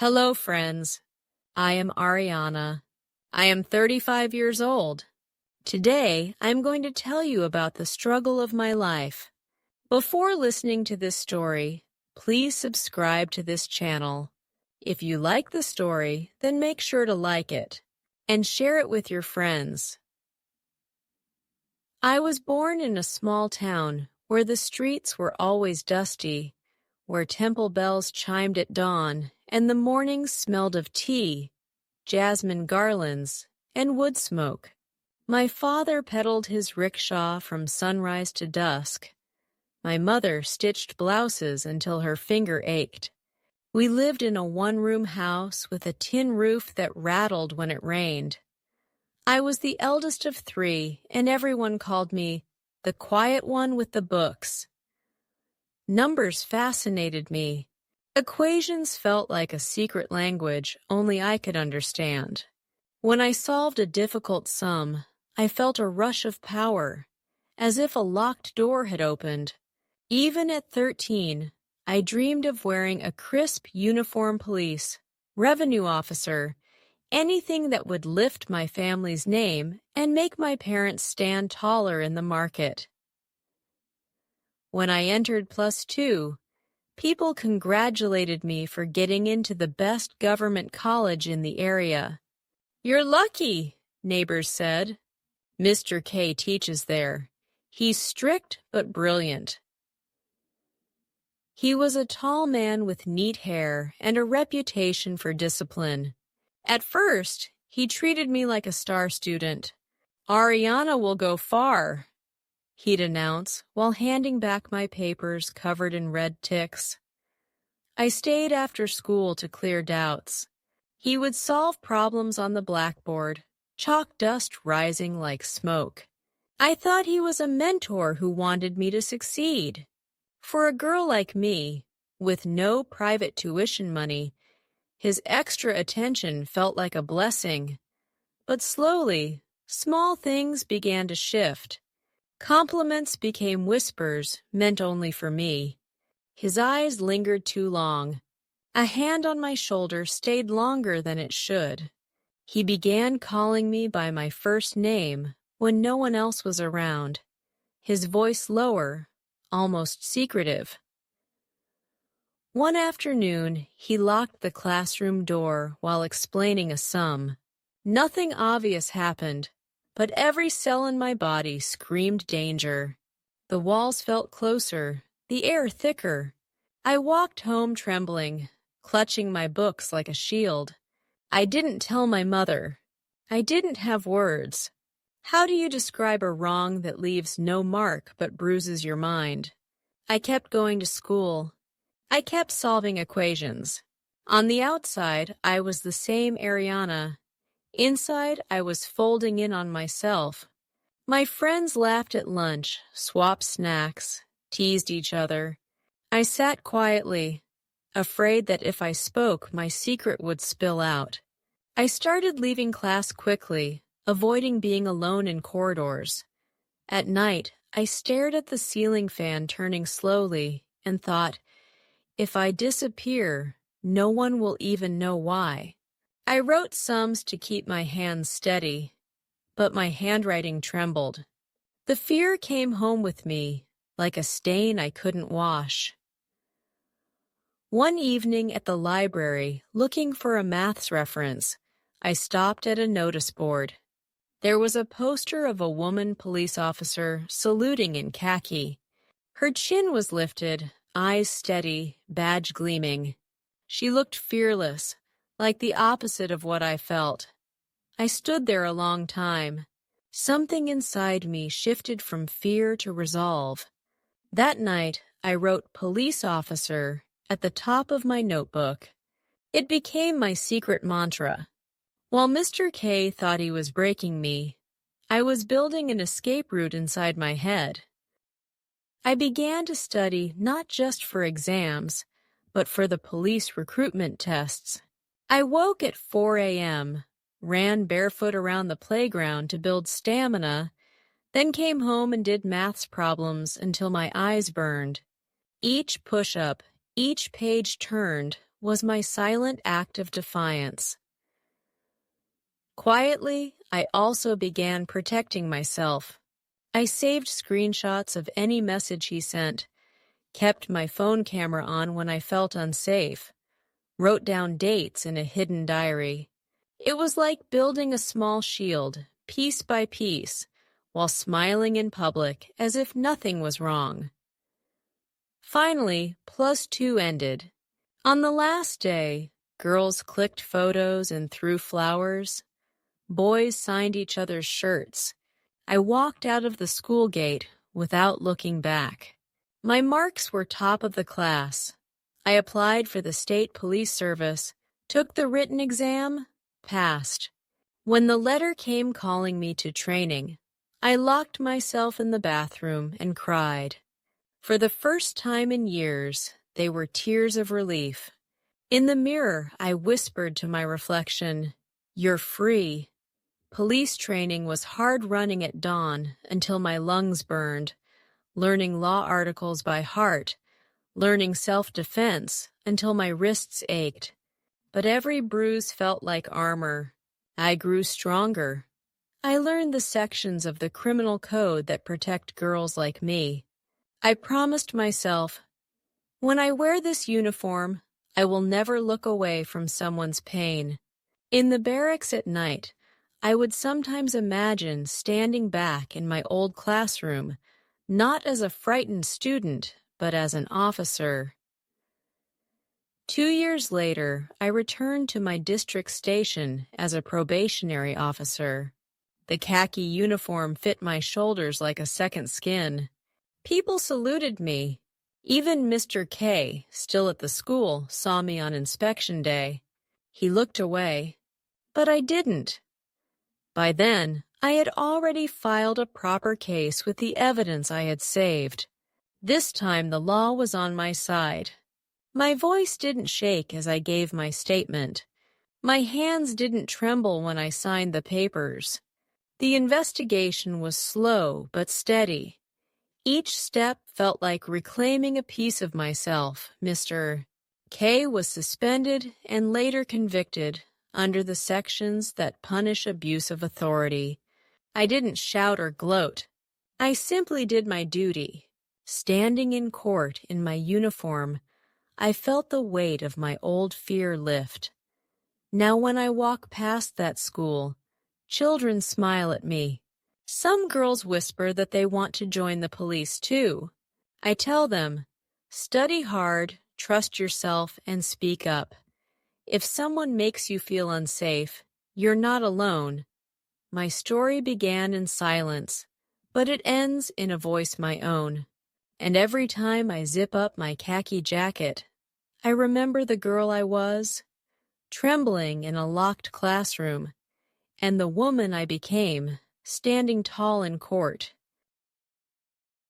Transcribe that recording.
Hello, friends. I am Ariana. I am 35 years old. Today, I'm going to tell you about the struggle of my life. Before listening to this story, please subscribe to this channel. If you like the story, then make sure to like it and share it with your friends. I was born in a small town where the streets were always dusty, where temple bells chimed at dawn, and the mornings smelled of tea, jasmine garlands, and wood smoke. My father pedaled his rickshaw from sunrise to dusk. My mother stitched blouses until her finger ached. We lived in a one-room house with a tin roof that rattled when it rained. I was the eldest of three, and everyone called me the quiet one with the books. Numbers fascinated me. Equations felt like a secret language only I could understand. When I solved a difficult sum, I felt a rush of power, as if a locked door had opened. Even at 13, I dreamed of wearing a crisp uniform police, revenue officer, anything that would lift my family's name and make my parents stand taller in the market. When I entered +2, people congratulated me for getting into the best government college in the area. "You're lucky," neighbors said. "Mr. K teaches there. He's strict but brilliant." He was a tall man with neat hair and a reputation for discipline. At first, he treated me like a star student. "Ariana will go far," he'd announce while handing back my papers covered in red ticks. I stayed after school to clear doubts. He would solve problems on the blackboard, chalk dust rising like smoke. I thought he was a mentor who wanted me to succeed. For a girl like me, with no private tuition money, his extra attention felt like a blessing. But slowly, small things began to shift. Compliments became whispers meant only for me. His eyes lingered too long. A hand on my shoulder stayed longer than it should. He began calling me by my first name when no one else was around, his voice lower, almost secretive. One afternoon, he locked the classroom door while explaining a sum. Nothing obvious happened, but every cell in my body screamed danger. The walls felt closer, the air thicker. I walked home trembling, clutching my books like a shield. I didn't tell my mother. I didn't have words. How do you describe a wrong that leaves no mark but bruises your mind? I kept going to school. I kept solving equations. On the outside, I was the same Ariana. Inside, I was folding in on myself. My friends laughed at lunch, swapped snacks, teased each other. I sat quietly, afraid that if I spoke, my secret would spill out. I started leaving class quickly, avoiding being alone in corridors. At night, I stared at the ceiling fan turning slowly and thought, if I disappear, no one will even know why. I wrote sums to keep my hands steady, but my handwriting trembled. The fear came home with me, like a stain I couldn't wash. One evening at the library, looking for a maths reference, I stopped at a notice board. There was a poster of a woman police officer saluting in khaki. Her chin was lifted, eyes steady, badge gleaming. She looked fearless, like the opposite of what I felt. I stood there a long time. Something inside me shifted from fear to resolve. That night, I wrote police officer at the top of my notebook. It became my secret mantra. While Mr. K thought he was breaking me, I was building an escape route inside my head. I began to study not just for exams, but for the police recruitment tests. I woke at 4 a.m., ran barefoot around the playground to build stamina, then came home and did maths problems until my eyes burned. Each push-up, each page turned was my silent act of defiance. Quietly, I also began protecting myself. I saved screenshots of any message he sent, kept my phone camera on when I felt unsafe, wrote down dates in a hidden diary. It was like building a small shield, piece by piece, while smiling in public as if nothing was wrong. Finally, +2 ended. On the last day, girls clicked photos and threw flowers. Boys signed each other's shirts. I walked out of the school gate without looking back. My marks were top of the class. I applied for the state police service, took the written exam, passed. When the letter came calling me to training, I locked myself in the bathroom and cried. For the first time in years, they were tears of relief. In the mirror, I whispered to my reflection, "You're free." Police training was hard running at dawn until my lungs burned, learning law articles by heart, learning self-defense until my wrists ached. But every bruise felt like armor. I grew stronger. I learned the sections of the criminal code that protect girls like me. I promised myself, when I wear this uniform, I will never look away from someone's pain. In the barracks at night, I would sometimes imagine standing back in my old classroom, not as a frightened student, but as an officer. 2 years later, I returned to my district station as a probationary officer. The khaki uniform fit my shoulders like a second skin. People saluted me. Even Mr. K, still at the school, saw me on inspection day. He looked away, but I didn't. By then, I had already filed a proper case with the evidence I had saved. This time the law was on my side. My voice didn't shake as I gave my statement. My hands didn't tremble when I signed the papers. The investigation was slow but steady. Each step felt like reclaiming a piece of myself. Mr. K was suspended and later convicted under the sections that punish abuse of authority. I didn't shout or gloat. I simply did my duty. Standing in court in my uniform, I felt the weight of my old fear lift. Now when I walk past that school, children smile at me. Some girls whisper that they want to join the police too. I tell them, study hard, trust yourself, and speak up. If someone makes you feel unsafe, you're not alone. My story began in silence, but it ends in a voice my own. And every time I zip up my khaki jacket, I remember the girl I was, trembling in a locked classroom, and the woman I became, standing tall in court.